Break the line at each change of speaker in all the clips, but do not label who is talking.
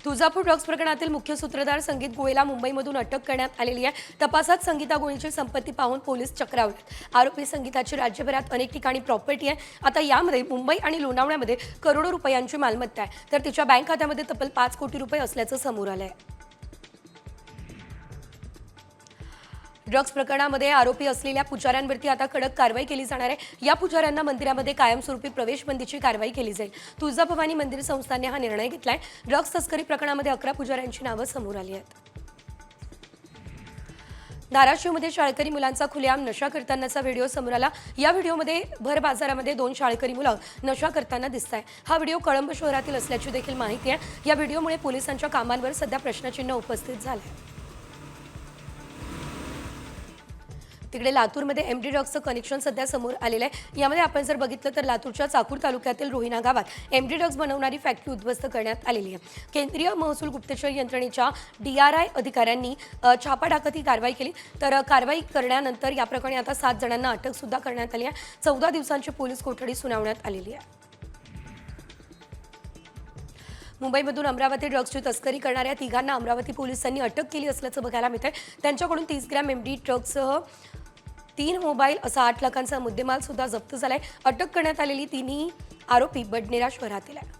Tuljapur drugs प्रकरणातील मुख्य सूत्रधार संगीत गोळेला मुंबईमधून अटक करण्यात आलेली आहे। तपासात संगीता गोळेची संपत्ती पाहून पोलीस चक्रावलेत। आरोपी संगीताची राज्यभरात अनेक ठिकाणी प्रॉपर्टी आहे। आता यामध्ये मुंबई आणि लोणावळ्यामध्ये करोडो रुपयांची मालमत्ता आहे, तर तिच्या बँक खात्यामध्ये तब्बल 5 कोटी रुपये असल्याचं समोर आलंय। ड्रग्ज प्रकरणामध्ये आरोपी असलेल्या पुजाऱ्यांवरती आता कडक कारवाई केली जाणार आहे। या पुजाऱ्यांना मंदिरामध्ये कायमस्वरूपी प्रवेश बंदीची कारवाई केली जाईल। तुळजाभवानी मंदिर संस्थानने हा निर्णय घेतलाय। ड्रग्ज तस्करी प्रकरणामध्ये 11 पुजाऱ्यांची नावं समोर आली आहेत। धाराशिवमध्ये शाळकरी मुलांचा खुलेआम नशा करतानाचा व्हिडिओ समोर आला। या व्हिडिओमध्ये भर बाजारामध्ये 2 शाळकरी मुलं नशा करताना दिसताय। हा व्हिडिओ कळंब शहरातील असल्याची देखील माहिती आहे। या व्हिडिओमुळे पोलिसांच्या कामांवर सध्या प्रश्नचिन्ह उपस्थित झाले। तिकडे लातूरमध्ये एमडी ड्रग्जचं कनेक्शन सध्या समोर आलेलं आहे। यामध्ये आपण जर बघितलं तर लातूरच्या चाकूर तालुक्यातील रोहिणा गावात एमडी ड्रग्ज बनवणारी फॅक्टरी उद्ध्वस्त करण्यात आलेली आहे। केंद्रीय महसूल गुप्तचर यंत्रणेच्या DRI अधिकाऱ्यांनी छापा टाकत ही कारवाई केली। तर कारवाई करण्यानंतर या प्रकरणी आता 7 जणांना अटक सुद्धा करण्यात आली आहे। 14 दिवसांची पोलीस कोठडी सुनावण्यात आलेली आहे। मुंबईमधून अमरावती ड्रग्जची तस्करी करणाऱ्या तिघांना अमरावती पोलिसांनी अटक केली असल्याचं बघायला मिळतंय। त्यांच्याकडून 30 ग्रॅम एमडी ड्रग्जसह 3 मोबाईल असा 8 लाखांचा मुद्देमाल सुद्धा जप्त झालाय। अटक करण्यात आलेली तिन्ही आरोपी बडनेरा शहरातील आहेत।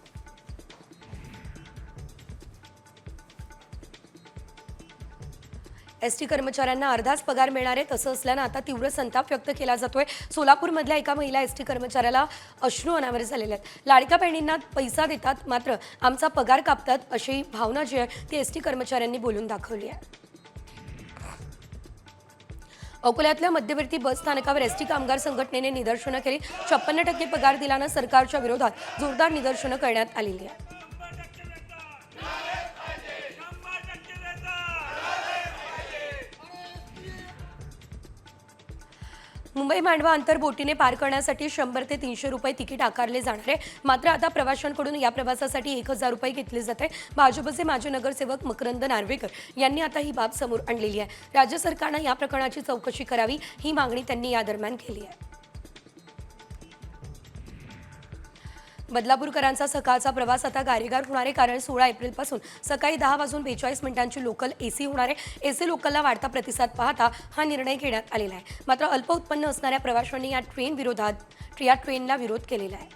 एसटी कर्मचाऱ्यांना अर्धाच पगार मिळणार आहे, तसं असल्यानं आता तीव्र संताप व्यक्त केला जातोय। सोलापूरमधल्या एका महिला एसटी कर्मचाऱ्याला अश्रू अनावर झालेले आहेत। लाडक्या बहिणींना पैसा देतात मात्र आमचा पगार कापतात अशी भावना जी आहे ती एसटी कर्मचाऱ्यांनी बोलून दाखवली आहे। अकोल्यातल्या मध्यवर्ती बस स्थानकावर एसटी कामगार संघटनेने निदर्शनं केली। 56% पगार दिल्यानं सरकारच्या विरोधात जोरदार निदर्शनं करण्यात आलेली आहेत। मुंबई मांडवा अंतर बोटीने पार करण्यासाठी 100 ते 300 रुपये तिकीट आकारले जाणार आहे। मात्र आता प्रवाशांकडून या प्रवासासाठी 1000 रुपये घेतले जाते। भाजपचे माजी नगरसेवक मकरंद नार्वेकर यांनी आता ही बाब समोर आणलेली आहे। राज्य सरकारने या प्रकरणाची चौकशी करावी ही मागणी त्यांनी या दरम्यान केली आहे। बदलापूरकरांचा सकाळचा प्रवास आता गारेगार होणार आहे, कारण 16 एप्रिलपासून सकाळी 10:42 लोकल एसी होणार आहे। एसी लोकलला वाढता प्रतिसाद पाहता हा निर्णय घेण्यात आलेला आहे। मात्र अल्प उत्पन्न असणाऱ्या प्रवाशांनी या ट्रेनला विरोध केलेला आहे।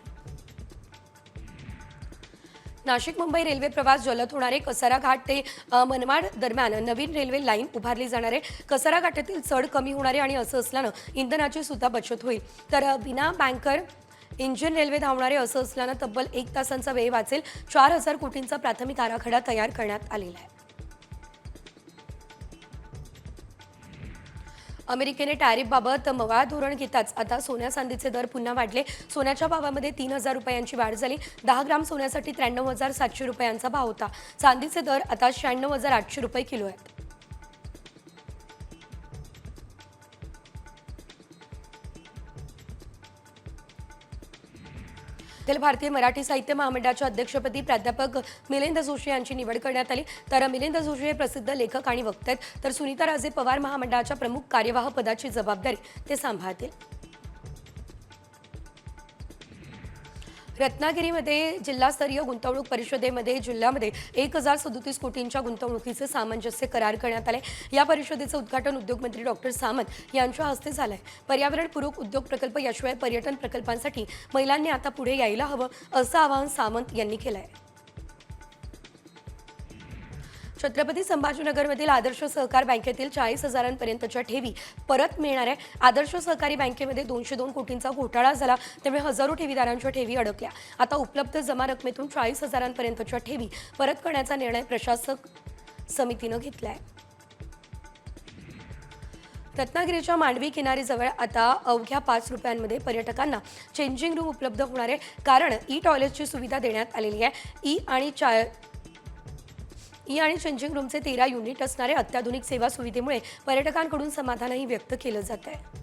नाशिक मुंबई रेल्वे प्रवास जलद होणार आहे। कसारा घाट ते मनमाड दरम्यान नवीन रेल्वे लाईन उभारली जाणार आहे। कसारा घाटातील चढ कमी होणार आहे आणि असं असल्यानं इंधनाची सुद्धा बचत होईल। तर बिना बँकर इंजिन रेल्वे धावणारे असं असल्यानं तब्बल 1 तासांचा वेळ वाचेल। 4000 कोटींचा प्राथमिक आराखडा तयार करण्यात आलेला आहे। अमेरिकेने टॅरिफबाबत मवाळ धोरण घेताच आता सोन्या चांदीचे दर पुन्हा वाढले। सोन्याच्या भावामध्ये 3000 रुपयांची वाढ झाली। 10 ग्राम सोन्यासाठी 93,700 रुपयांचा भाव होता। चांदीचे दर आता 96,800 रुपये किलो आहेत। अखिल भारतीय मराठी साहित्य महामंडळाच्या अध्यक्षपदी प्राध्यापक मिलिंद जोशी यांची निवड करण्यात आली। तर मिलिंद जोशी हे प्रसिद्ध लेखक आणि वक्ते आहेत। तर सुनीता राजे पवार महामंडळाच्या प्रमुख कार्यवाह पदाची जबाबदारी ते सांभाळतील। रत्नागिरीमध्ये जिल्हास्तरीय गुंतवणूक परिषदेमध्ये जिल्ह्यामध्ये 1037 कोटींच्या गुंतवणुकीचे सामंजस्य करार करण्यात आले। या परिषदेचं उद्घाटन उद्योगमंत्री डॉक्टर सामंत यांच्या हस्ते झालंय। पर्यावरणपूरक उद्योग प्रकल्प याशिवाय पर्यटन प्रकल्पांसाठी महिलांनी आता पुढे यायला हवं असं आवाहन सामंत यांनी केलंय। छत्रपती संभाजीनगरमधील आदर्श सहकार बँकेतील 40,000पर्यंतच्या ठेवी परत मिळणार आहे। आदर्श सहकारी बँकेमध्ये 202 कोटींचा घोटाळा झाला, त्यामुळे हजारो ठेवीदारांच्या ठेवी अडकल्या। आता उपलब्ध जमा रकमेतून 40,000पर्यंतच्या ठेवी परत करण्याचा निर्णय प्रशासक समितीनं घेतलाय। रत्नागिरीच्या मांडवी किनारीजवळ आता अवघ्या 5 रुपयांमध्ये पर्यटकांना चेंजिंग रूम उपलब्ध होणार आहे, कारण टॉयलेटची सुविधा देण्यात आलेली आहे। ई आणि चेंजिंग रूमचे 13 युनिट असणारे अत्याधुनिक सेवा सुविधेमुळे पर्यटकांकडून समाधानही व्यक्त केलं जात आहे।